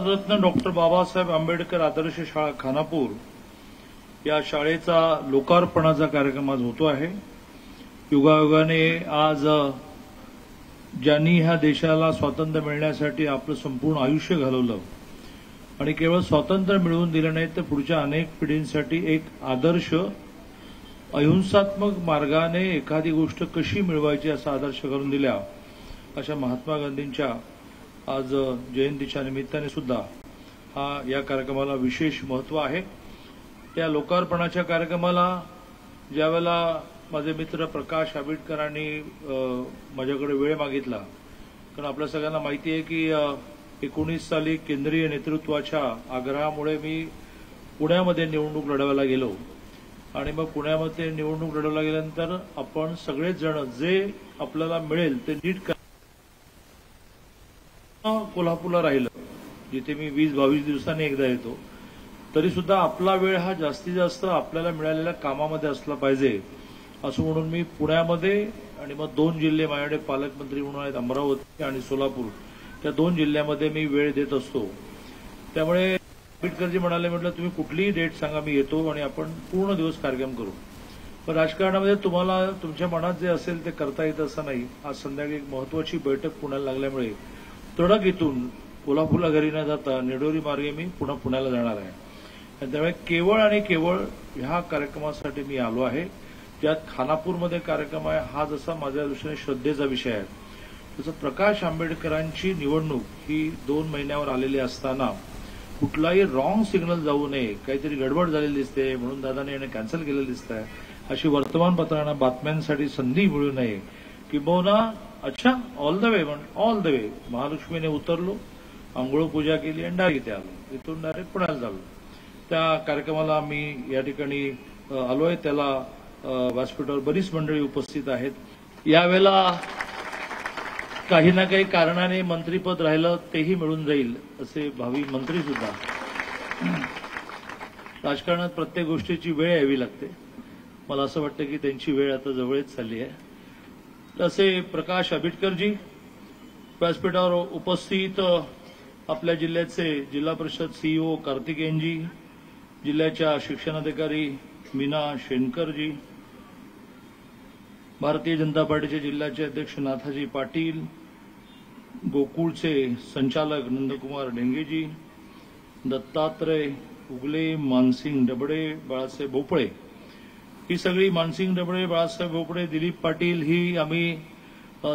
रत्न डॉक्टर बाबासाहेब आंबेडकर आदर्श शाळा खानापूर या शाळेचा लोकार्पणाचा कार्यक्रम आज होतो आहे। युगायुगाने आज ज्यांनी ह्या देशाला स्वातंत्र्य मिळण्यासाठी आपलं संपूर्ण आयुष्य घालवलं आणि केवळ स्वातंत्र्य मिळवून दिलं नाही तर पुढच्या अनेक पिढींसाठी एक आदर्श अहिंसात्मक मार्गाने एखादी गोष्ट कशी मिळवायची असा आदर्श करून दिला, अशा महात्मा गांधींच्या आज जयंतीच्या निमित्ताने सुद्धा या कार्यक्रमाला विशेष महत्त्व आहे। त्या लोकार्पणाच्या कार्यक्रमाला ज्यावेळेला माझे मित्र प्रकाश आंबेडकरांनी माझ्याकडे वेळ मागितला, कारण आपल्या सगळ्यांना माहिती आहे की 19 साली केंद्रीय नेतृत्वाच्या आग्रहामुळे मी पुण्यामध्ये निवडणूक लढवायला गेलो आणि मग पुण्यामध्ये निवडणूक लढवला गेल्यानंतर आपण सगळेच जण जे आपल्याला मिळेल ते नीट कोल्हापूरला राहिलं, जिथे मी 20-22 दिवसांनी एकदा येतो, तरी सुद्धा आपला वेळ हा जास्तीत जास्त आपल्याला मिळालेल्या कामामध्ये असला पाहिजे असं म्हणून मी पुण्यामध्ये आणि मग 2 जिल्हे माझ्याकडे पालकमंत्री म्हणून आहेत, अमरावती आणि सोलापूर, त्या 2 जिल्ह्यामध्ये मी वेळ देत असतो। त्यामुळे आंबेडकरजी म्हटलं तुम्ही कुठलीही डेट सांगा, मी येतो आणि आपण पूर्ण दिवस कार्यक्रम करू। पण राजकारणामध्ये तुम्हाला तुमच्या मनात जे असेल ते करता येतं असं नाही। आज संध्याकाळी एक महत्वाची बैठक पुण्याला लागल्यामुळे तडक इथून कोल्हापूरला घरी न जाता निडोरी मार्गे मी पुन्हा पुण्याला जाणार आहे। त्यामुळे केवळ आणि केवळ ह्या कार्यक्रमासाठी मी आलो आहे, ज्यात खानापूरमध्ये कार्यक्रम आहे। हा जसा माझ्या दृष्टीने श्रद्धेचा विषय आहे, तसं प्रकाश आंबेडकरांची निवडणूक ही 2 महिन्यावर आलेली असताना कुठलाही रॉंग सिग्नल जाऊ नये, काहीतरी गडबड झालेली दिसते म्हणून दादाने याने कॅन्सल केलेलं दिसतंय, अशी वर्तमानपत्रांना बातम्यांसाठी संधी मिळू नये किंबहुना अच्छा all the way all the way महालक्ष्मीने उतरलो, आंघोळ पूजा केली आणि डायरेक्ट इथे आलो, इथून डायरेक्ट पुण्याला झालो। त्या कार्यक्रमाला मी या ठिकाणी आलोय, त्याला व्यासपीठावर बरीच मंडळी उपस्थित आहेत। यावेळेला काही ना काही कारणाने मंत्रीपद राहिलं तेही मिळून जाईल असे भावी मंत्री सुद्धा। राजकारणात प्रत्येक गोष्टीची वेळ यावी लागते, मला असं वाटतं की त्यांची वेळ आता जवळच चालली आहे। तसे प्रकाश आंबेडकरजी व्यासपीठावर उपस्थित, आपल्या जिल्ह्याचे जिल्हा परिषद सीईओ कार्तिकेयनजी, जिल्ह्याच्या शिक्षणाधिकारी मीना शेणकरजी, भारतीय जनता पार्टीचे जिल्ह्याचे अध्यक्ष नाथाजी पाटील, गोकुळचे संचालक नंदकुमार ढेंगेजी, दत्तात्रय उगले, मानसिंग डबडे, बाळासाहेब भोपळे, ही सगळी मानसिंग डबडे, बाळासाहेब भोपळे, दिलीप पाटील, ही आम्ही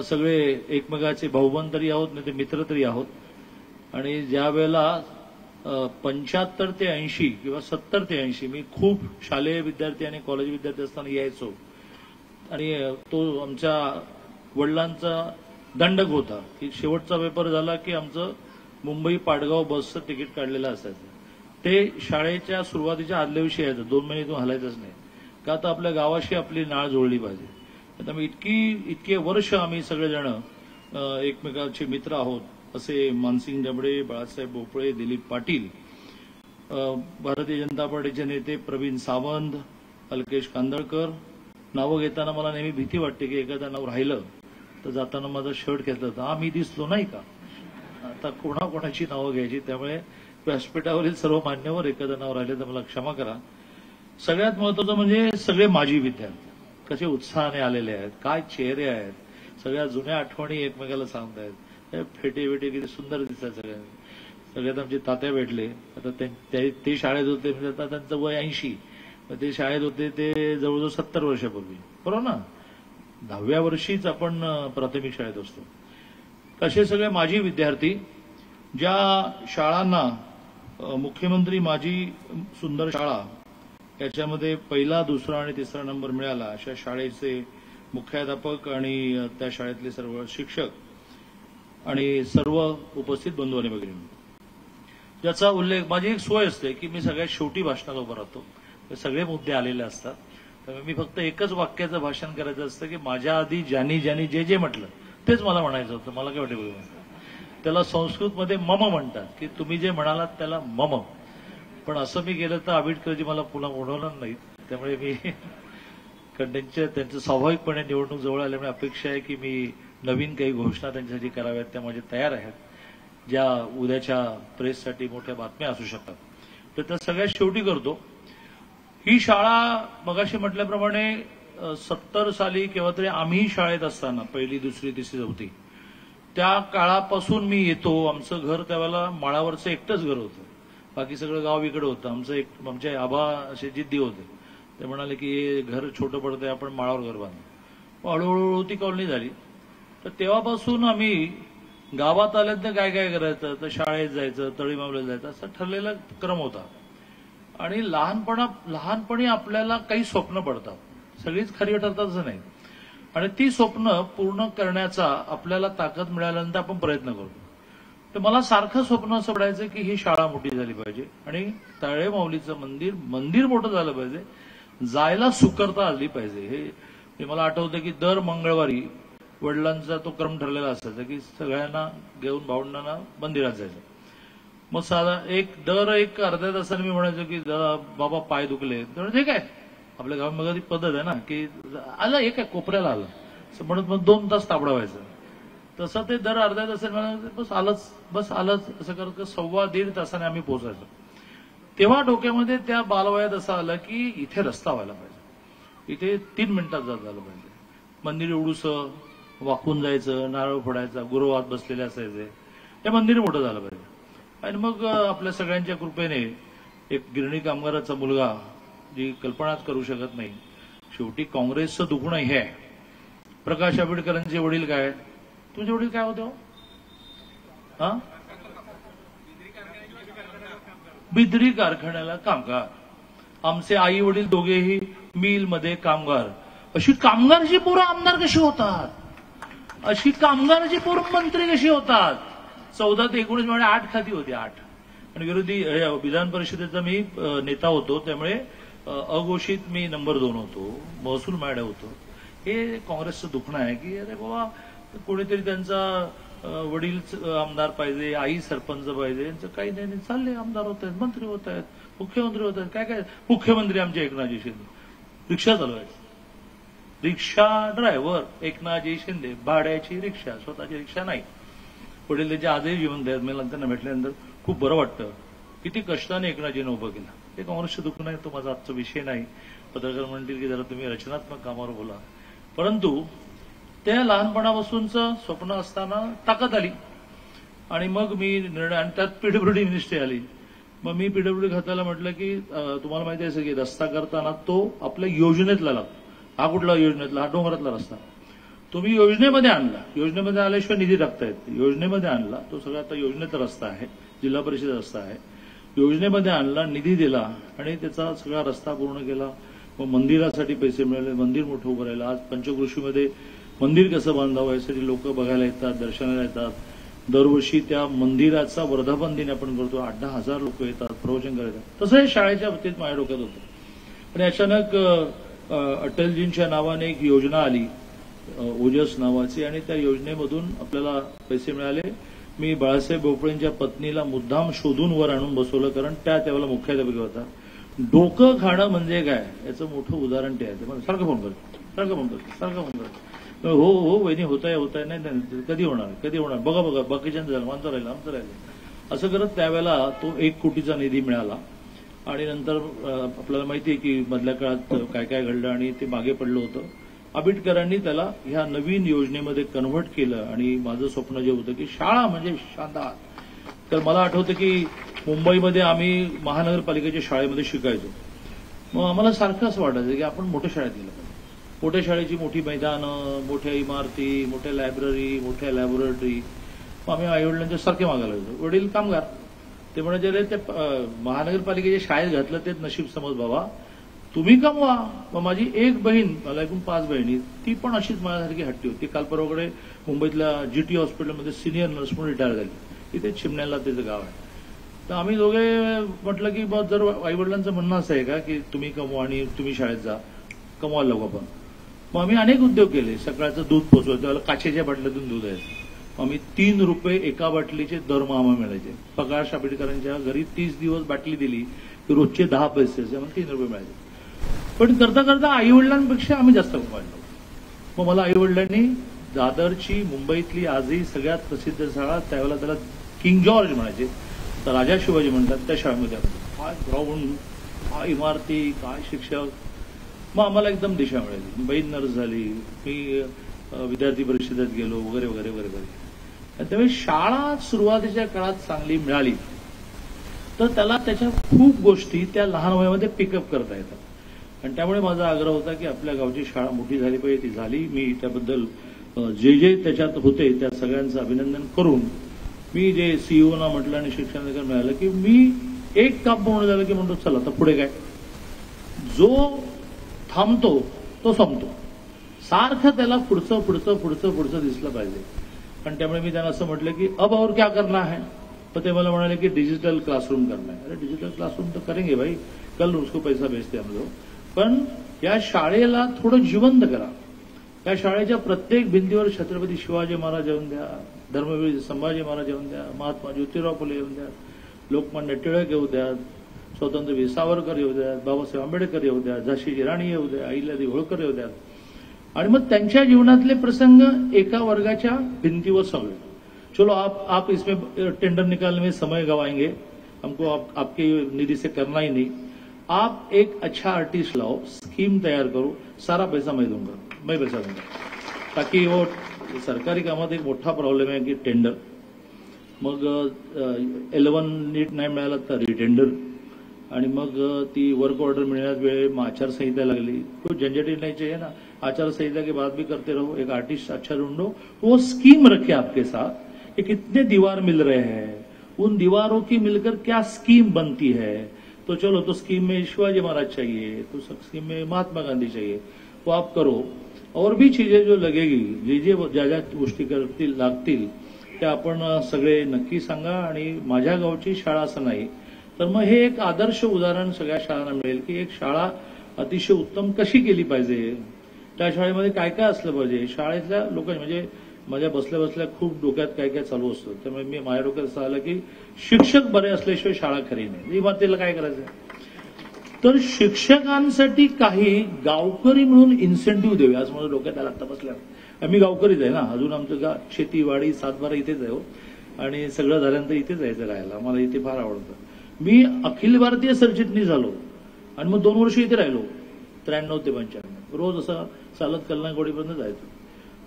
सगळे एकमेकाचे भाऊबंद तरी आहोत, नाही ते मित्र तरी आहोत। आणि ज्या वेळेला 75 ते 80 किंवा 70 ते 80 मी खूप शालेय विद्यार्थी आणि कॉलेज विद्यार्थी असताना यायचो आणि तो आमच्या वडिलांचा दंडक होता की शेवटचा पेपर झाला की आमचं मुंबई पाटगाव बसचं तिकीट काढलेलं असायचं, ते शाळेच्या सुरुवातीच्या आदल्या दिवशी यायचं, 2 महिने तो हलायचंच नाही, का तर आपल्या गावाशी आपली नाळ जोडली पाहिजे। आता मी इतके वर्ष आम्ही सगळेजण एकमेकांचे मित्र आहोत, असे मानसिंग डबडे, बाळासाहेब भोपळे, दिलीप पाटील, भारतीय जनता पार्टीचे नेते प्रवीण सावंत, अल्केश कांदळकर, नावं घेताना मला नेहमी भीती वाटते की एखादं नाव राहिलं तर जाताना माझा शर्ट घेतला तर मी दिसलो नाही का, आता कोणाकोणाची नावं घ्यायची, त्यामुळे व्यासपीठावरील सर्व मान्यवर एखादं नाव राहिलं तर मला क्षमा करा। सगळ्यात महत्वाचं म्हणजे सगळे माजी विद्यार्थी कसे उत्साहाने आलेले आहेत, काय चेहरे आहेत, सगळ्या जुन्या आठवणी एकमेकाला सांगतायत, फेटे वेटे किती सुंदर दिसतात सगळ्यांनी। सगळ्यात आमचे तात्या भेटले, आता ते शाळेत होते म्हणजे आता त्यांचं वय 80, ते शाळेत होते ते जवळजवळ 70 वर्षापूर्वी, बरोबर ना, 10व्या वर्षीच आपण प्राथमिक शाळेत असतो। असे सगळे माजी विद्यार्थी, ज्या शाळांना मुख्यमंत्री माझी सुंदर शाळा याच्यामध्ये 1ला, 2रा आणि 3रा नंबर मिळाला, अशा शाळेचे मुख्याध्यापक आणि त्या शाळेतले सर्व शिक्षक आणि सर्व उपस्थित बंधू आणि भगिनी, ज्याचा उल्लेख, माझी एक सोय असते की मी सगळ्यात शेवटी भाषणाला उभा राहतो, सगळे मुद्दे आलेले असतात, त्यामुळे मी फक्त एकच वाक्याचं भाषण करायचं असतं की माझ्या आधी ज्यांनी ज्यांनी जे जे म्हटलं तेच मला म्हणायचं होतं। मला काय वाटतं, त्याला संस्कृतमध्ये मम म्हणतात की तुम्ही जे म्हणालात त्याला मम, पण असं मी केलं तर आंबेडकरजी मला पुन्हा उडवणार नाहीत, त्यामुळे मी त्यांचं स्वाभाविकपणे निवडणूक जवळ आल्यामुळे अपेक्षा आहे की मी नवीन काही घोषणा त्यांच्यासाठी कराव्यात, त्या माझ्या तयार आहेत। ज्या उद्याच्या प्रेससाठी मोठ्या बातम्या असू शकतात, तर त्या सगळ्यात शेवटी करतो. ही शाळा मगाशी म्हटल्याप्रमाणे 70 साली केव्हा तरी आम्ही शाळेत असताना, पहिली, दुसरी, तिसरी, चौथी, त्या काळापासून मी येतो. आमचं घर त्यावेळेला माळावरचं एकटंच घर होतं, बाकी सगळं गाव इकडे होतं. आमचे आबा असे जिद्दी होते. ते म्हणाले की हे घर छोटं पडतंय, आपण माळावर घर बांधू. हळूहळू ती कॉलनी झाली. तर तेव्हापासून आम्ही गावात आल्यानंतर काय काय करायचं, तर शाळेत जायचं, तळीमावले जायचं, असा ठरलेला क्रम होता. आणि लहानपणी आपल्याला काही स्वप्न पडतात, सगळीच खरी ठरतात असं नाही. आणि ती स्वप्न पूर्ण करण्याचा आपल्याला ताकद मिळाल्यानंतर आपण प्रयत्न करतो. तर मला सारखं स्वप्न असं पडायचं की ही शाळा मोठी झाली पाहिजे आणि तळेमाऊलीचं मंदिर मोठं झालं पाहिजे, जायला सुकरता आली पाहिजे. हे मला आठवतं की दर मंगळवारी वडिलांचा तो क्रम ठरलेला असायचा की सगळ्यांना घेऊन भावंडांना मंदिरात जायचं. मग दर एक अर्ध्या तासाने मी म्हणायचो की बाबा पाय दुखले, तर ठीक आहे, आपल्या गावामध्ये ती पद्धत आहे ना की आलं एक आहे कोपऱ्याला आलं असं म्हणत मग 2 तास ताबडा व्हायचं. तसं ते दर अर्ध्या तासाने म्हणायचं बस आलंच असं करत 1.25 तासाने आम्ही पोहोचायचो. तेव्हा डोक्यामध्ये त्या बालवयात असं आलं की इथे रस्ता व्हायला पाहिजे, इथे 3 मिनिटात झालं पाहिजे. मंदिर एवढूसं वाकून जायचं, नारळ फोडायचा, गुरुवात बसलेले असायचे, ते मंदिर मोठं झालं पाहिजे. आणि मग आपल्या सगळ्यांच्या कृपेने एक गिरणी कामगाराचा मुलगा, जी कल्पनाच करू शकत नाही, शेवटी काँग्रेसचं दुखणं हे आहे. प्रकाश आंबेडकरांचे वडील काय, तुझे वडील काय होते? हा, बिद्री कारखान्याला कामगार. आमचे आई वडील दोघेही मिलमध्ये कामगार. अशी कामगाराची पोरं आमदार कशी होतात, अशी कामगाराची पोरं मंत्री कशी होतात? 14 ते 19 म्हणजे 8 खाती होती, 8. आणि विरोधी विधान परिषदेचा मी नेता होतो, त्यामुळे अघोषित मी नंबर 2 होतो, महसूल मॅडम होतो. हे काँग्रेसचं दुखणं आहे की अरे बाबा कोणीतरी त्यांचा वडील आमदार पाहिजे, आई सरपंच पाहिजे, यांचं काही नाही, चालले आमदार होत आहेत, मंत्री होत आहेत, मुख्यमंत्री होत आहेत. काय मुख्यमंत्री आमचे एकनाथजी शिंदे, रिक्षा चालवायची, रिक्षा ड्रायव्हर एकनाथजी शिंदे, भाड्याची रिक्षा, स्वतःची रिक्षा नाही. वडील त्याचे आजही जिवंत आहेत. मला त्यांना भेटल्यानंतर खूप बरं वाटतं. किती कष्टाने एकनाथजीनं उभं केलं. हे काँग्रेसचं दुःख नाही, तो माझा आजचा विषय नाही. पत्रकार म्हणतील की जरा तुम्ही रचनात्मक कामावर बोला, परंतु त्या लहानपणापासूनचं स्वप्न असताना ताकद आली आणि मग मी निर्णय, आणि त्यात पीडब्ल्यूडी मिनिस्ट्री आली. मग मी पीडब्ल्यूडी खात्याला म्हटलं की तुम्हाला माहिती आहे की रस्ता करताना तो आपल्या योजनेतला लागतो. हा कुठला योजनेतला? हा डोंगरातला रस्ता. तुम्ही योजनेमध्ये आणला, योजनेमध्ये आल्याशिवाय निधी टाकता येत, योजनेमध्ये आणला, तो सगळा आता योजनेचा रस्ता आहे, जिल्हा परिषद रस्ता आहे. योजनेमध्ये आणला, निधी दिला आणि त्याचा सगळा रस्ता पूर्ण केला. मग मंदिरासाठी पैसे मिळाले, मंदिर मोठं उभं राहिलं. आज पंचक्रोशीमध्ये मंदिर कसं बांधावं यासाठी लोक बघायला येतात, दर्शनाला येतात. दरवर्षी त्या मंदिराचा वर्धापन दिन आपण करतो, 8-10 हजार लोक येतात, प्रवचन करतात. तसं हे शाळेच्या बाबतीत माझ्या डोक्यात होतं. आणि अचानक अटलजींच्या नावाने एक योजना आली, ओजस नावाची, आणि त्या योजनेमधून आपल्याला पैसे मिळाले. मी बाळासाहेब भोपळेंच्या पत्नीला मुद्दाम शोधून वर आणून बसवलं, कारण त्यावेळेला मुख्याध्यापक होता. डोकं खाणं म्हणजे काय याचं मोठं उदाहरण ते आहे. मला सारखं फोन करतो, हो वहिनी होत आहे, नाही कधी होणार बघा बाकीच्यांचं झालं, आमचं राहिलं असं करत त्यावेळेला तो 1 कोटीचा निधी मिळाला. आणि नंतर आपल्याला माहिती आहे की मधल्या काळात काय काय घडलं आणि ते मागे पडलं होतं. आंबेडकरांनी त्याला ह्या नवीन योजनेमध्ये कन्व्हर्ट केलं. आणि माझं स्वप्न जे होतं की शाळा म्हणजे शानदार. तर मला आठवतं की मुंबईमध्ये आम्ही महानगरपालिकेच्या शाळेमध्ये शिकायचो. मग आम्हाला सारखं असं वाटायचं की आपण मोठ्या शाळेत गेलं पाहिजे. मोठ्या शाळेची मोठी मैदानं, मोठ्या इमारती, मोठ्या लायब्ररी, मोठ्या लॅबोरेटरी. मग आम्ही आईवडिलांच्या सारखे मागायला होतो. वडील कामगार, ते म्हणायचे रे ते महानगरपालिकेच्या शाळेत घातलं ते नशीब समज बाबा, तुम्ही कमवा. मग माझी एक बहीण, मला एकूण 5 बहिणी, ती पण अशीच माझ्यासारखी हट्टी होती. काल परवाकडे मुंबईतल्या GT हॉस्पिटलमध्ये सिनियर नर्स म्हणून रिटायर झाली. इथे चिमण्याला त्याचं गाव आहे. तर आम्ही दोघे म्हटलं की बस, जर आईवडिलांचं म्हणणं असं आहे का की तुम्ही कमवा आणि तुम्ही शाळेत जा, कमवायला लागू आपण. मग आम्ही अनेक उद्योग केले. सकाळचं दूध पोचवायचं, त्यावेळेला काचेच्या बाटल्यातून दूध यायचं. आम्ही 3 रुपये एका बाटलीचे दरमहा मिळायचे. प्रकाश आंबेडकरांच्या घरी 30 दिवस बाटली दिली की रोजचे 10 पैसे, मग 3 रुपये मिळायचे. पण करता करता आईवडिलांपेक्षा आम्ही जास्त कमवायला. मग मला आईवडिलांनी दादरची, मुंबईतली आजही सगळ्यात प्रसिद्ध शाळा, त्यावेळेला त्याला किंग जॉर्ज म्हणायचे, तर राजा शिवाजी म्हणतात, त्या शाळेमध्ये काय ग्राउंड, काय इमारती, काय शिक्षक. मग आम्हाला एकदम दिशा मिळाली. बहीण नर्स झाली, मी विद्यार्थी परिषदेत गेलो वगैरे वगैरे वगैरे वगैरे. आणि त्यामुळे शाळा सुरुवातीच्या काळात चांगली मिळाली तर त्याला त्याच्या खूप गोष्टी त्या लहान वयामध्ये पिकअप करता येतात. आणि त्यामुळे माझा आग्रह होता की आपल्या गावची शाळा मोठी झाली पाहिजे. ती झाली. मी त्याबद्दल जे जे त्याच्यात होते त्या सगळ्यांचं अभिनंदन करून मी जे सीईओना म्हटलं आणि शिक्षण अधिकार मिळालं की मी एक काम पूर्ण झालं की म्हणतो चला आता पुढे काय. जो थांबतो तो संपतो. सारखं त्याला पुढचं पुढचं पुढचं पुढचं दिसलं पाहिजे. आणि त्यामुळे मी त्यांना असं म्हटलं की अब और क्या करना है. तर ते मला म्हणाले की डिजिटल क्लासरूम करना है. अरे डिजिटल क्लासरूम तर करेंगे भाई, कल उसको पैसा भेजते हम लोग. पण या शाळेला थोडं जिवंत करा. या शाळेच्या प्रत्येक भिंतीवर छत्रपती शिवाजी महाराज येऊन द्या, धर्मवीर संभाजी महाराज येऊन द्या, महात्मा ज्योतिराव फुले येऊन द्या, लोकमान्य टिळक येऊ द्या, स्वातंत्र्यवीर सावरकर येऊ द्या, बाबासाहेब आंबेडकर येऊ द्या, झाशीची राणी येऊ द्या, अहिल्यादेवी होळकर येऊ द्या. आणि मग त्यांच्या जीवनातले प्रसंग एका वर्गाच्या भिंतीवर सांगू. चलो आप इसमें टेंडर निकालने में समय गवाएंगे, हमको आपके निधि से करना ही नहीं. आप एक अच्छा आर्टिस्ट लाओ, स्कीम तैयार करो, सारा पैसा मैं दूंगा, मैं पैसा दूंगा. ताकि वो सरकारी कामात एक मोठा प्रॉब्लेम आहे की टेंडर. मग L1 नीट नाही मिळाला तर रिटेंडर. आणि मग ती वर्क ऑर्डर मिळण्यात वेळ, मग आचारसंहिता लागली. तो झंझट नहीं चाहिए ना. आचारसंहिता के बाद भी करते रहो. एक आर्टिस्ट अच्छा ढूंढो, वो स्कीम रखे आपके साथ कि कितने दीवार मिल रहे हैं, उन दीवारों की मिलकर क्या स्कीम बनती है. तो चलो, तो स्कीम में शिवाजी महाराज चाहिए, तो स्कीम में महात्मा गांधी चाहिए, वो आप करो. और भी चीजें जो लगेगी, जे ज्या ज्या गोष्टी करतील लागतील त्या आपण सगळे नक्की सांगा. आणि माझ्या गावची शाळा असं नाही तर मग हे एक आदर्श उदाहरण सगळ्या शाळांना मिळेल की एक शाळा अतिशय उत्तम कशी केली पाहिजे, त्या शाळेमध्ये काय काय असलं पाहिजे. शाळेतल्या लोकांनी म्हणजे माझ्या बसल्या बसल्या खूप डोक्यात काय काय चालू असतं. त्यामुळे माझ्या डोक्यात असं आलं की शिक्षक बरे असल्याशिवाय शाळा खरी नाही. इमारतीला काय करायचं. तर शिक्षकांसाठी काही गावकरी म्हणून इन्सेंटिव्ह देऊया आज माझ्या डोक्यात आला आता बसल्या. आम्ही गावकरीच आहे ना, अजून आमचं शेतीवाडी सातबारा इथेच आहे हो. आणि सगळं झाल्यानंतर इथेच जायचं राहायला. मला इथे फार आवडतं. मी अखिल भारतीय सरचिटणीस झालो आणि मग 2 वर्ष इथे राहिलो 93 ते 95. रोज असं चालत कल्याणकोडीपर्यंत जायचो.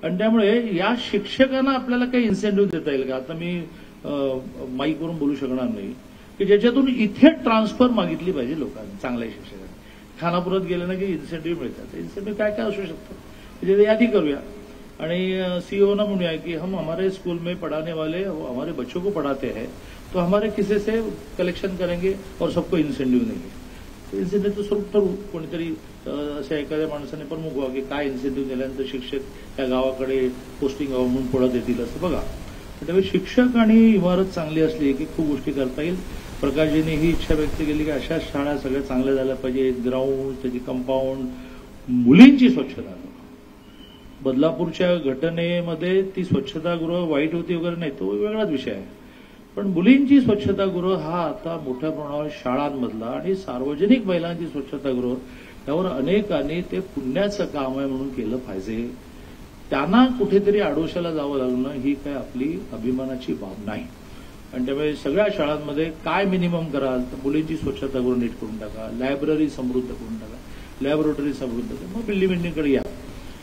आणि त्यामुळे या शिक्षकांना आपल्याला काही इन्सेंटिव्ह देता येईल का. आता मी माईकवरून बोलू शकणार नाही की ज्याच्यातून इथे ट्रान्सफर मागितली पाहिजे लोकांनी, चांगल्या शिक्षकांनी. खानापुरात गेलं ना की इन्सेंटिव्ह मिळतात. इन्सेंटिव्ह काय काय असू शकतं म्हणजे यादी करूया. आणि सीईओना म्हणूया की हम हमारे स्कूल में पढ़ाने वाले हमारे बच्चों को पढ़ाते हैं तो हमारे किसी से कलेक्शन करेंगे और सबको इन्सेंटिव्ह देंगे. इन्सेंटिव्हचं स्वरूप ठरवू. कोणीतरी अशा एखाद्या माणसाने प्रमुख व्हा की काय इन्सेंटिव्ह दिल्यानंतर शिक्षक त्या गावाकडे पोस्टिंग व्हावं म्हणून पळत येतील असं बघा. त्यामुळे शिक्षक आणि इमारत चांगली असली की खूप गोष्टी करता येईल. प्रकाशजींनी ही इच्छा व्यक्त केली की अशा शाळा सगळ्या चांगल्या झाल्या पाहिजे. ग्राउंड, त्याची कंपाऊंड, मुलींची स्वच्छता. बदलापूरच्या घटनेमध्ये ती स्वच्छतागृह वाईट होती वगैरे नाही, तो वेगळाच विषय आहे. पण मुलींची स्वच्छतागृह हा आता मोठ्या प्रमाणावर शाळांमधला आणि सार्वजनिक महिलांची स्वच्छतागृह यावर अनेकांनी ते पुण्याचं काम आहे म्हणून केलं पाहिजे. त्यांना कुठेतरी आडोशाला जावं लागणं ही काय आपली अभिमानाची बाब नाही. आणि त्यामुळे सगळ्या शाळांमध्ये काय मिनिमम कराल तर मुलींची स्वच्छतागृह नीट करून टाका, लायब्ररी समृद्ध करून टाका, लॅबोरेटरी समृद्ध करा, मग बिल्डिंग या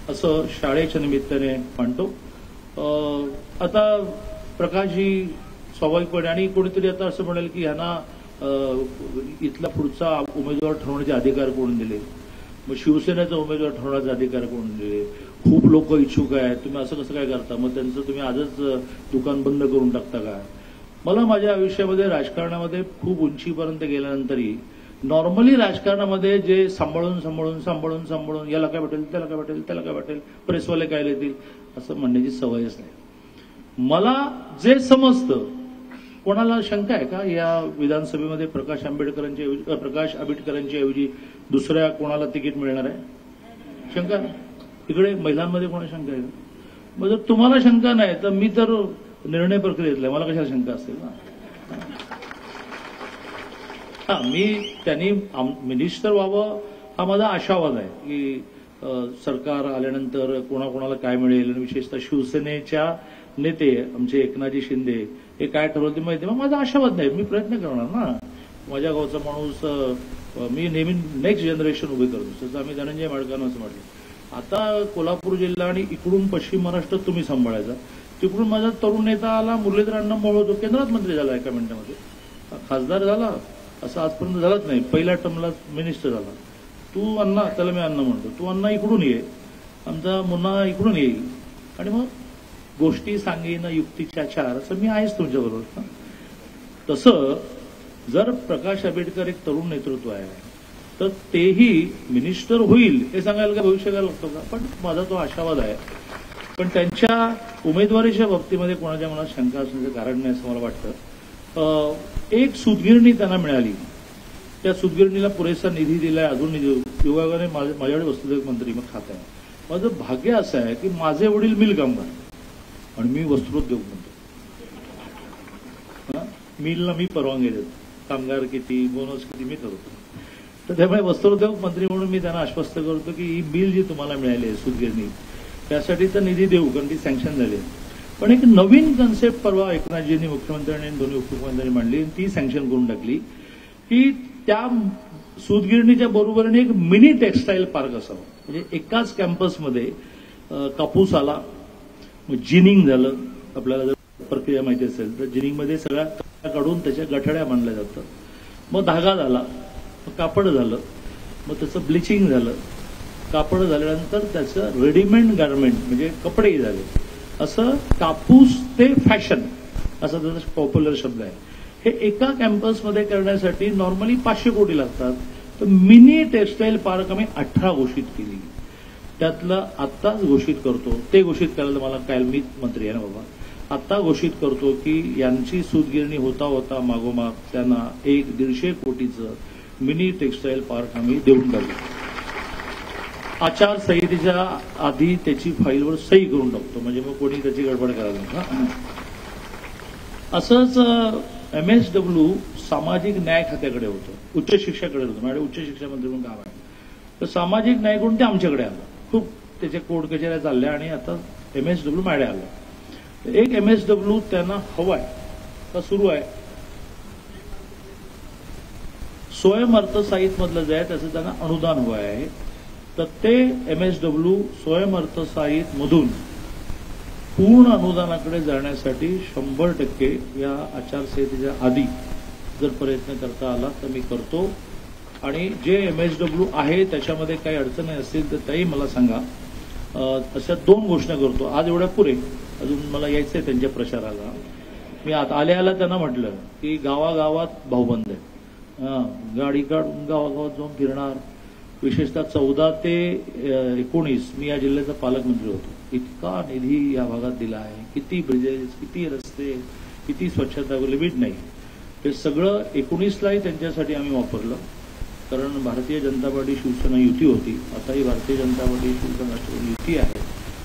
असं शाळेच्या निमित्ताने मानतो. आता प्रकाशजी स्वाभाविकपणे आणि कोणीतरी आता असं म्हणेल की ह्यांना इथला पुढचा उमेदवार ठरवण्याचे अधिकार कोण दिले, मग शिवसेनेचा उमेदवार ठरवण्याचे अधिकार कोण दिले. खूप लोक इच्छुक आहेत, तुम्ही असं कसं काय करता, मग त्यांचं तुम्ही आजच दुकान बंद करून टाकता का. मला माझ्या आयुष्यामध्ये राजकारणामध्ये खूप उंचीपर्यंत गेल्यानंतरही नॉर्मली राजकारणामध्ये जे सांभाळून सांभाळून सांभाळून सांभाळून याला काय वाटेल त्याला काय वाटेल त्याला काय वाटेल प्रेसवाले काय लिहितील असं म्हणण्याची सवयच नाही. मला जे समजतं, कोणाला शंका आहे का या विधानसभेमध्ये प्रकाश आंबेडकरांच्या ऐवजी दुसऱ्या कोणाला तिकीट मिळणार आहे. शंका इकडे महिलांमध्ये कोणाला शंका आहे. मग जर तुम्हाला शंका नाही तर मी तर निर्णय प्रक्रियेतला, मला कशाला शंका असेल ना. मी त्यांनी मिनिस्टर व्हावं हा माझा आशावाद आहे की सरकार आल्यानंतर कोणाकोणाला काय मिळेल. विशेषतः शिवसेनेच्या नेते आमचे एकनाथजी शिंदे हे काय ठरवलं ते माहिती, मग माझा आशावाद नाही, मी प्रयत्न करणार ना. माझ्या गावचा माणूस मी नेहमी नेक्स्ट जनरेशन उभे करतो. तसं आम्ही धनंजय माडकांना असं म्हटलं, आता कोल्हापूर जिल्हा आणि इकडून पश्चिम महाराष्ट्र तुम्ही सांभाळायचा, तिकडून माझा तरुण नेता आला, मुरलीधर अण्णा मोहोळ, तो केंद्रात मंत्री झाला, एका मिनिटामध्ये खासदार झाला, असं आजपर्यंत झालंच नाही. पहिल्या टर्मला मिनिस्टर झाला. तू अण्णा, त्याला मी अण्णा म्हणतो, तू अण्णा इकडून ये, आमचा मुन्ना इकडून येईल, आणि मग गोष्टी सांगेन, युक्तीच्या चार, असं मी आहेच तुमच्याबरोबर. तसं जर प्रकाश आंबेडकर एक तरुण नेतृत्व आहे, तर तेही मिनिस्टर होईल हे सांगायला का भविष्य काय लागतो का? पण माझा तो आशावाद आहे. पण त्यांच्या उमेदवारीच्या बाबतीमध्ये कोणाच्या मनात शंका असण्याचं कारण नाही असं मला वाटतं. एक सूतगिरणी त्यांना मिळाली, त्या सूतगिरणीला पुरेसा निधी दिलाय, अजून निधी योगायोगाने माझ्याकडे वस्त्रोद्योग मंत्री मग खातं आहे. माझं भाग्य असं आहे की माझे वडील मिल कामगार आणि मी वस्त्रोद्योग म्हणतो. मिलला मी परवानगी देतो, कामगार किती, बोनस किती मी ठरवतो. तर त्यामुळे वस्त्रोद्योग मंत्री म्हणून मी त्यांना आश्वस्त करतो की ही बिल जी तुम्हाला मिळाली आहे सूतगिरणी, त्यासाठी तर निधी देऊ, कारण ती सँक्शन झाली. पण एक नवीन कन्सेप्ट परवा एकनाथजींनी, मुख्यमंत्र्यांनी आणि दोन्ही उपमुख्यमंत्र्यांनी मांडली, ती सँक्शन करून टाकली की त्या सूतगिरणीच्या बरोबरीने एक मिनी टेक्सटाईल पार्क असावा. म्हणजे एकाच कॅम्पसमध्ये कापूस आला, मग जिनिंग झालं, आपल्याला जर प्रक्रिया माहिती असेल तर जिनिंगमध्ये सगळ्या काढून त्याच्या गठड्या बांधल्या जातात, मग धागा झाला, मग कापड झालं, मग त्याचं ब्लिचिंग झालं, कापड झाल्यानंतर त्याचं रेडीमेड गार्मेंट म्हणजे कपडेही झाले. असं कापूस ते फॅशन असा त्याचा पॉप्युलर शब्द आहे. हे एका कॅम्पसमध्ये करण्यासाठी नॉर्मली 500 कोटी लागतात, तर मिनी टेक्सटाईल पार्क आम्ही 18 घोषित केली. त्यातलं आत्ताच घोषित करतो, ते घोषित करायला मला काय, मी मंत्री आहे ना बाबा, आता घोषित करतो की यांची सूतगिरणी होता होता मागोमाग त्यांना 150 कोटीचं मिनी टेक्सटाईल पार्क आम्ही देऊन टाकू. आचारसंहितेच्या आधी त्याची फाईलवर सही करून टाकतो, म्हणजे मग कोणी त्याची गडबड करायला नाही. असंच MSW सामाजिक न्याय खात्याकडे होतं, उच्च शिक्षाकडे होतं, माझ्याकडे उच्च शिक्षा मंत्री म्हणून काम आहे. तर सामाजिक न्याय करून ते आमच्याकडे आलं, खूप त्याच्या कोर्ट कचेऱ्या चालल्या आणि आता MSW माझ्याकडे आलं. एक MSW त्यांना हवाय का सुरू आहे, स्वयंअर्थसहाय्यित मधलं जे आहे त्याचं त्यांना अनुदान हवं आहे. तर ते MSW स्वयंअर्थसहाय्यित मधून पूर्ण अनुदानाकडे जाण्यासाठी 100% या आचारसंहितेच्या आधी जर प्रयत्न करता आला तर मी करतो. आणि जे MSW आहे त्याच्यामध्ये काही अडचणी असतील तर त्याही मला सांगा. अशा 2 घोषणा करतो आज, एवढ्या पुरे, अजून मला यायचंय त्यांच्या प्रचाराला. मी आता आल्या त्यांना म्हटलं की गावागावात भाऊबंद आहे, गाडी काढून गावागावात जाऊन फिरणार. विशेषतः 14 ते 19 मी या जिल्ह्याचा पालकमंत्री होतो. इतका निधी या भागात दिला आहे, किती ब्रिजेस, किती रस्ते, किती स्वच्छता, लिमिट नाही. ते सगळं 19लाही त्यांच्यासाठी आम्ही वापरलं, कारण भारतीय जनता पार्टी शिवसेना युती होती. आताही भारतीय जनता पार्टी शिवसेना राष्ट्रवादी युती आहे.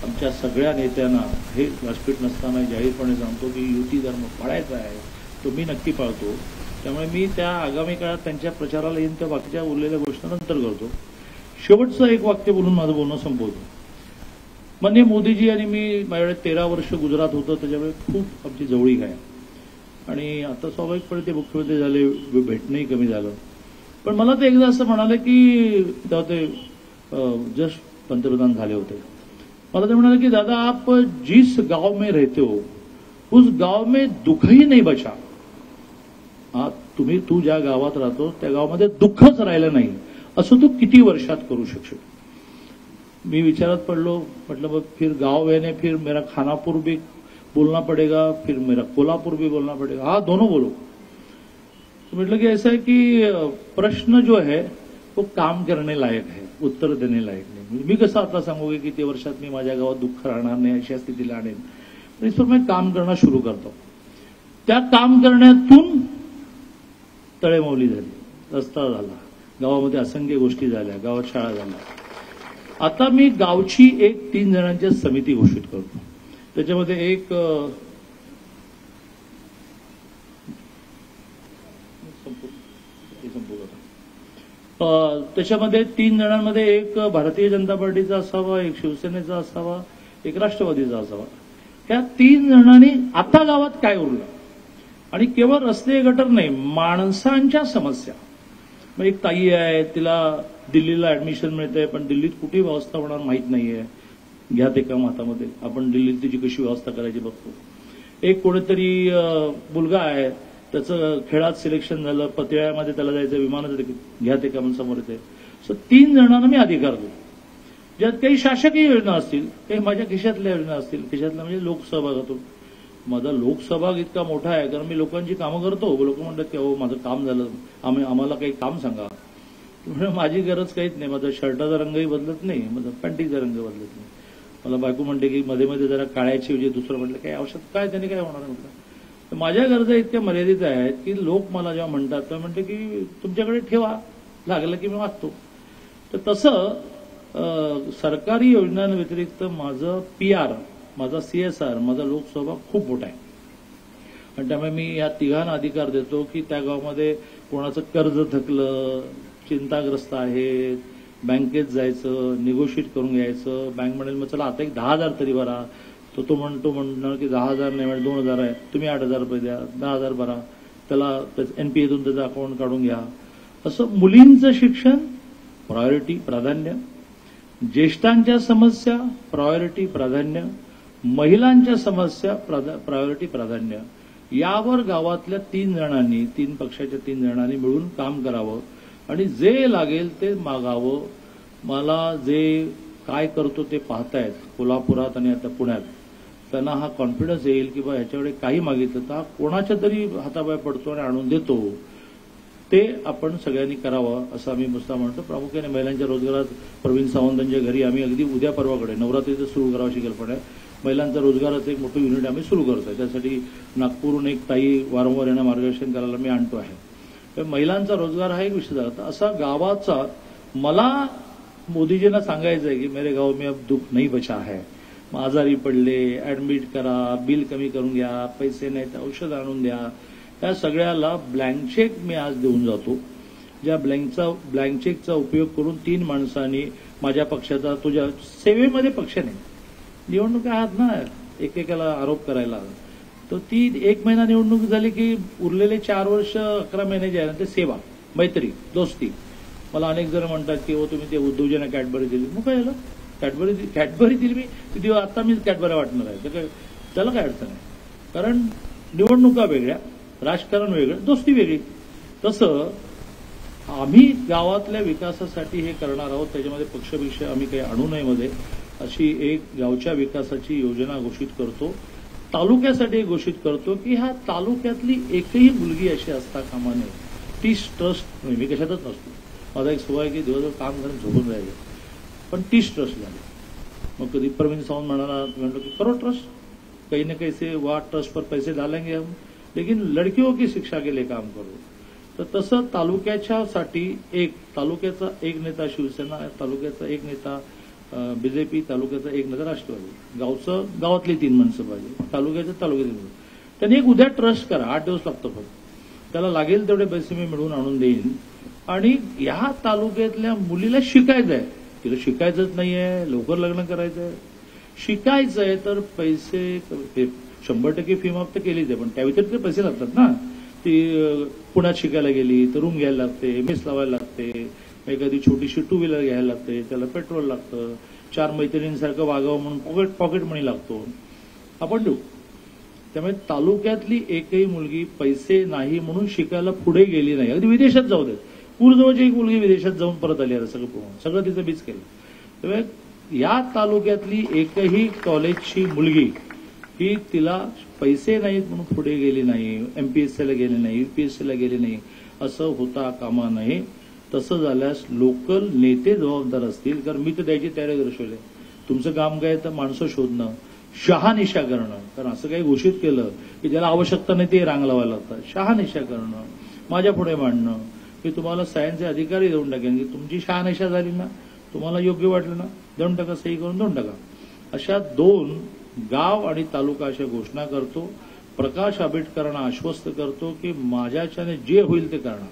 आमच्या सगळ्या नेत्यांना हे व्यासपीठ नसताना जाहीरपणे सांगतो की युती धर्म पाळायचा आहे, तो मी नक्की पाळतो. त्यामुळे मी त्या आगामी काळात त्यांच्या प्रचाराला येईन, त्या बाकीच्या उरलेल्या गोष्टी नंतर करतो. शेवटचं एक वाक्य बोलून माझं बोलणं संपवतो. माननीय मोदीजी आणि मी, माझ्याकडे 13 वर्ष गुजरात होतं, त्याच्यामुळे खूप आमची जवळीक आहे. आणि आता स्वाभाविकपणे ते मुख्यमंत्री झाले, भेटणंही कमी झालं. पण मला ते एकदा असं म्हणाले की तेव्हा ते जस्ट पंतप्रधान झाले होते. मला ते म्हणाले की दादा, आप जिस गांव में रहते हो उस गांव में दुख ही नहीं बचा. तू ज्या गावात राहतो त्या गावामध्ये दुःखच राहिलं नाही, असं तू किती वर्षात करू शकशील. मी विचारात पडलो, म्हटलं मग फिर गांव याने फिर मेरा खानापुर भी बोलना पड़ेगा, फिर मेरा कोल्हापुर भी बोलना पड़ेगा. हाँ, दोनों बोलो. तो म्हटलं की ऐसा है कि प्रश्न जो है वो काम करने लायक है, उत्तर देने लायक नाही. मी कसं आता सांगू की किती वर्षात मी माझ्या गावात दुःख राहणार नाही अशा स्थितीला आणेन. पण इस पर मैं काम करना शुरू करतो. त्या काम करण्यातून तळेमावली झाली, रस्ता झाला, गावामध्ये असंख्य गोष्टी झाल्या, गावात शाळा झाल्या. आता मी गावची एक 3 जणांची समिती घोषित करतो. त्याच्यामध्ये एक त्याच्यामध्ये 3 जणांमध्ये एक भारतीय जनता पार्टीचा असावा, एक शिवसेनेचा असावा, एक राष्ट्रवादीचा असावा. त्या 3 जणांनी आता गावात काय उरलं आणि केवळ रस्ते गटर नाही, माणसांच्या समस्या. मग एक ताई आहे, तिला दिल्लीला ऍडमिशन मिळतंय, पण दिल्लीत कुठे व्यवस्था होणार माहीत नाहीये. घ्या ते काम हातामध्ये, आपण दिल्लीत तिची कशी व्यवस्था करायची बघतो. एक कोणीतरी मुलगा आहे, त्याचं खेळात सिलेक्शन झालं, पतियाळ्यामध्ये त्याला जायचं, विमानाचं तिकीट, घ्या ते काम समोर येते. सो 3 जणांना मी अधिकार देतो, ज्यात काही शासकीय योजना असतील, काही माझ्या खिशातल्या योजना असतील. खिशातल्या म्हणजे लोकसहभागातून. माझा लोकसहभाग इतका मोठा आहे कारण मी लोकांची कामं करतो. लोक म्हणतात की हो माझं काम झालं, आम्हाला काही काम सांगा. म्हणजे माझी गरज काहीच नाही. माझा शर्टाचा रंगही बदलत नाही, माझा पॅन्टीचा रंग बदलत नाही. मला बायको म्हणते की मध्ये मध्ये जरा काळ्याची म्हणजे दुसरं म्हटलं काही औषध काय, त्याने काय होणार म्हटलं. तर माझ्या गरजा इतक्या मर्यादित आहेत की लोक मला जेव्हा म्हणतात तेव्हा म्हणते की तुमच्याकडे ठेवा, लागलं की मी वागतो. तर तसं सरकारी योजनांव्यतिरिक्त माझं PR, माझा CSR, माझा लोकसहभाग खूप मोठा आहे. आणि त्यामुळे मी या तिघांना अधिकार देतो की त्या गावामध्ये कोणाचं कर्ज थकलं, चिंताग्रस्त आहेत, बँकेत जायचं, निगोशिएट करून घ्यायचं. बँक म्हणेल मग चला आता एक 10,000 तरी भरा. तो म्हणणार की 10,000 नाही म्हणजे 2,000 आहे, तुम्ही 8,000 रुपये द्या, 10,000 भरा, त्याला NPAतून त्याचं अकाउंट काढून घ्या. असं मुलींचं शिक्षण प्रायोरिटी, प्राधान्य. ज्येष्ठांच्या समस्या प्रायोरिटी, प्राधान्य. महिलांच्या समस्या प्रायोरिटी, प्राधान्य. यावर गावातल्या 3 जणांनी, 3 पक्षाच्या 3 जणांनी मिळून काम करावं आणि जे लागेल ते मागावं. मला जे काय करतो ते पाहतायत कोल्हापुरात आणि आता पुण्यात, त्यांना हा कॉन्फिडन्स येईल की बा ह्याच्याकडे काही मागितलं तर हा कोणाच्या तरी हाताबाहेर पडतो आणि आणून देतो. ते आपण सगळ्यांनी करावं असं आम्ही नुसता म्हणतो. प्रामुख्याने महिलांच्या रोजगारात प्रवीण सावंतांच्या घरी आम्ही अगदी उद्या परवाकडे नवरात्रीचं सुरू करावं अशी कल्पना आहे. महिलांच्या रोजगाराचं एक मोठं युनिट आम्ही सुरू करतोय. त्यासाठी नागपूरहून एक ताई वारंवार यांना मार्गदर्शन करायला मी आणतो आहे. महिलांचा रोजगार हा एक विषय झाला. तर असा गावाचा मला मोदीजींना सांगायचं आहे की मेरे गाव में अब दुख नहीं बचा है. आजारी पडले, ऍडमिट करा, बिल कमी करून घ्या, पैसे नाही तर औषध आणून द्या. त्या सगळ्याला ब्लँक चेक मी आज देऊन जातो. ज्या ब्लँक चेकचा उपयोग करून 3 माणसांनी माझ्या पक्षाचा, तुझ्या सेवेमध्ये पक्ष नाही, निवडणूक आहात ना एकेकाला आरोप करायला. तर ती 1 महिना निवडणूक झाली की उरलेले 4 वर्ष 11 महिने जे आहे ना ते सेवा, मैत्री, दोस्ती. मला अनेक जण म्हणतात की हो तुम्ही ते उद्धवजींना कॅडबरी दिली. मग काय झालं, कॅडबरी दिली मी किती, आता मी कॅडबरी वाटणार आहे तर त्याला काय अडचण आहे. कारण निवडणुका वेगळ्या, राजकारण वेगळं, दोस्ती वेगळी. तसं आम्ही गावातल्या विकासासाठी हे करणार आहोत. त्याच्यामध्ये पक्षविष आम्ही काही आणू नये मध्ये अशी एक गावच्या विकासाची योजना घोषित करतो. तालुक्यासाठी घोषित करतो की ह्या तालुक्यातली एकही मुलगी अशी असता कामा नये. ती ट्रस्ट, मी कशातच नसतो, माझा एक स्वभाव आहे की दिवसभर काम करून झोपून राहिले, पण 30 ट्रस्ट झाले. मग कधी प्रवीण सावंत म्हणतो की करो ट्रस्ट, काही ना कैसे वहाँ ट्रस्ट पर पैसे डालेंगे हम, लेकिन लड़कियों की शिक्षा के लिए काम करो. तर तसं तालुक्याच्यासाठी तालुक्याचा एक नेता शिवसेना, तालुक्याचा एक नेता BJP, तालुक्याचा एक नेता राष्ट्रवादी, गावातली 3 माणसं पाहिजे, तालुक्यातली. त्यांनी एक उद्या ट्रस्ट करा, 8 दिवस लागतो फक्त. त्याला लागेल तेवढे पैसे मी मिळवून आणून देईन. आणि या तालुक्यातल्या मुलीला शिकायचं आहे, तिला शिकायचंच नाहीये, लवकर लग्न करायचंय, शिकायचंय तर पैसे 100% फी माफ तर केलीच आहे, पण त्या व्यतिरिक्त पैसे लागतात ना. ती पुण्यात शिकायला गेली तर रूम घ्यायला लागते, मेस लावायला लागते, एखादी छोटीशी 2 व्हीलर घ्यायला लागते, त्याला पेट्रोल लागतं, 4 मैत्रिणींसारखं वागावं म्हणून पॉकेट मनी लागतो, आपण देऊ. त्यामुळे तालुक्यातली एकही मुलगी पैसे नाही म्हणून शिकायला पुढे गेली नाही. अगदी विदेशात जाऊ देत, पूर्जवळची एक मुलगी विदेशात जाऊन परत आली आहे, सगळं तिचं बीज केलं. त्यामुळे या तालुक्यातली एकही कॉलेजची मुलगी ही तिला पैसे नाहीत म्हणून पुढे गेली नाही, MPSCला गेली नाही, UPSCला गेली नाही, असं होता कामा नये. तसं झाल्यास लोकल नेते जबाबदार असतील. कारण मी तर द्यायची तयारी दर्शवली. तुमचं काम काय तर माणसं शोधणं, शहानिशा करणं. कारण असं काही घोषित केलं की ज्याला आवश्यकता नाही ते रांग लावायला लागतात. शहानिशा करणं, माझ्या पुढे मांडणं. मी तुम्हाला सायन्सचे अधिकारी देऊन टाकेन की तुमची शहानिशा झाली ना, तुम्हाला योग्य वाटलं ना, देऊन टाका, सही करून देऊन टाका. अशा 2 गाव आणि तालुका अशा घोषणा करतो. प्रकाश आंबेडकरांना आश्वस्त करतो की माझ्याच्याने जे होईल ते करणार,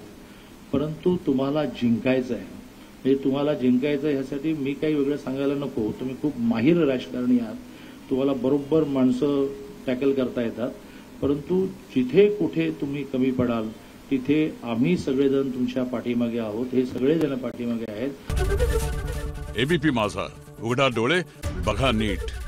परंतु तुम्हाला जिंकायचं आहे. म्हणजे तुम्हाला जिंकायचं आहे ह्यासाठी मी काही वेगळं सांगायला नको. तुम्ही खूप माहिर राजकारणी आहात, तुम्हाला बरोबर माणसं टॅकल करता येतात. परंतु जिथे कुठे तुम्ही कमी पडाल तिथे आम्ही सगळेजण तुमच्या पाठीमागे आहोत. हे सगळेजण पाठीमागे आहेत. एबीपी माझा, उघडा डोळे बघा नीट.